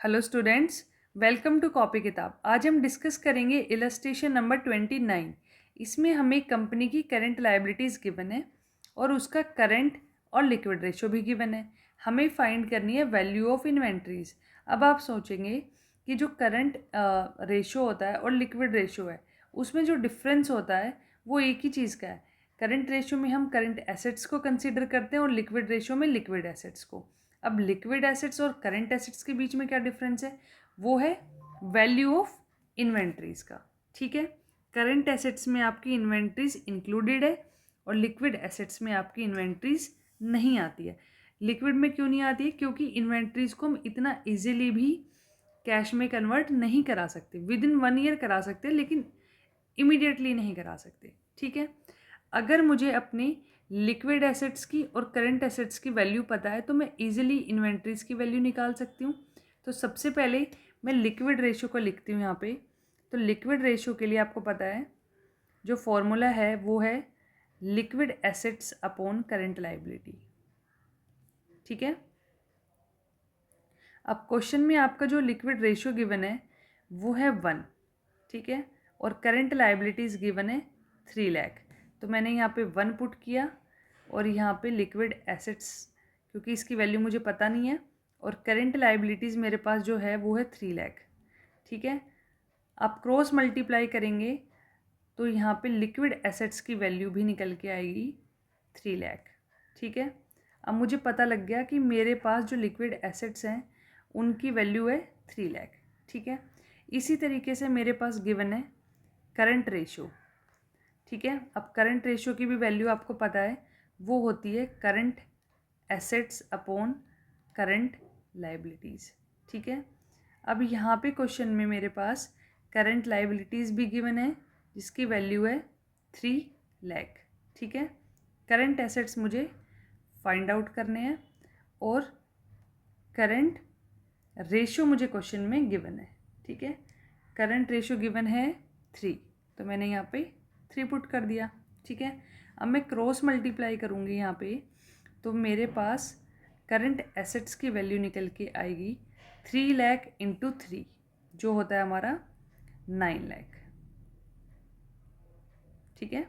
Hello students, welcome to copy किताब। आज हम डिस्कस करेंगे इलस्ट्रेशन नंबर 29। इसमें हमें कंपनी की करंट लायबिलिटीज़ गिवन है और उसका करंट और लिक्विड रेशो भी गिवन है। हमें फाइंड करनी है वैल्यू ऑफ इन्वेंट्रीज। अब आप सोचेंगे कि जो करंट रेशो होता है और लिक्विड रेशो है उसमें जो डिफरेंस होता है वो एक ही चीज़ का है। करंट रेशो में हम करंट एसेट्स को कंसिडर करते हैं और लिक्विड रेशो में लिक्विड एसेट्स को। अब लिक्विड एसेट्स और करंट एसेट्स के बीच में क्या डिफरेंस है, वो है वैल्यू ऑफ इन्वेंट्रीज का। ठीक है, करंट एसेट्स में आपकी इन्वेंट्रीज इंक्लूडेड है और लिक्विड एसेट्स में आपकी इन्वेंट्रीज नहीं आती है। लिक्विड में क्यों नहीं आती है? क्योंकि इन्वेंट्रीज को हम इतना इजीली भी कैश में कन्वर्ट नहीं करा सकते। विद इन 1 ईयर करा सकते हैं लेकिन इमीडिएटली नहीं करा सकते। ठीक है, अगर मुझे अपने लिक्विड एसेट्स की और करंट एसेट्स की वैल्यू पता है तो मैं इजीली इन्वेंट्रीज की वैल्यू निकाल सकती हूँ। तो सबसे पहले मैं लिक्विड रेशो को लिखती हूँ यहाँ पे। तो लिक्विड रेशो के लिए आपको पता है जो फॉर्मूला है वो है liquid assets upon current liability. ठीक है, अब क्वेश्चन में आपका जो लिक्विड रेशो गिवन है वो है 1। ठीक है, और करंट लायबिलिटीज़ गिवन है 3 लाख। तो मैंने यहाँ पे 1 पुट किया और यहाँ पे लिक्विड एसेट्स, क्योंकि इसकी वैल्यू मुझे पता नहीं है, और करंट लायबिलिटीज़ मेरे पास जो है वो है 3 लाख। ठीक है, आप क्रॉस मल्टीप्लाई करेंगे तो यहाँ पे लिक्विड एसेट्स की वैल्यू भी निकल के आएगी 3 लाख। ठीक है, अब मुझे पता लग गया कि मेरे पास जो लिक्विड एसेट्स हैं उनकी वैल्यू है 3 लाख। ठीक है, इसी तरीके से मेरे पास गिवन है करंट रेशो। ठीक है, अब करंट रेशो की भी वैल्यू आपको पता है, वो होती है current assets upon current liabilities. ठीक है, अब यहाँ पे क्वेश्चन में मेरे पास करंट लायबिलिटीज़ भी गिवन है जिसकी वैल्यू है 3 लाख। ठीक है, करंट एसेट्स मुझे फाइंड आउट करने हैं और करंट रेशो मुझे क्वेश्चन में गिवन है। ठीक है, करंट रेशो गिवन है 3, तो मैंने यहाँ पे 3 पुट कर दिया। ठीक है, अब मैं क्रॉस मल्टीप्लाई करूँगी यहाँ पे, तो मेरे पास करंट एसेट्स की वैल्यू निकल के आएगी 3 लाख इंटू 3, जो होता है हमारा 9 लाख। ठीक है,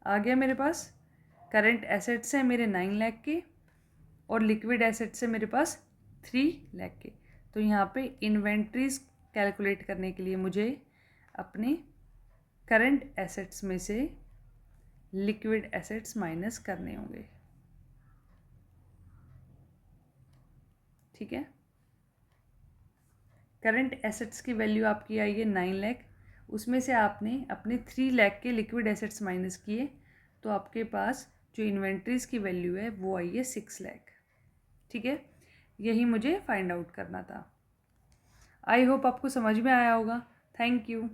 आ गया मेरे पास करंट एसेट्स हैं मेरे 9 लाख के और लिक्विड एसेट्स है मेरे पास 3 लाख के। तो यहाँ पे इन्वेंट्रीज कैलकुलेट करने के लिए मुझे अपने करंट एसेट्स में से लिक्विड एसेट्स माइनस करने होंगे। ठीक है, करंट एसेट्स की वैल्यू आपकी आई है 9 लाख, उसमें से आपने अपने 3 लाख के लिक्विड एसेट्स माइनस किए तो आपके पास जो इन्वेंट्रीज की वैल्यू है वो आई है 6 लाख। ठीक है, यही मुझे फाइंड आउट करना था। आई होप आपको समझ में आया होगा। Thank you.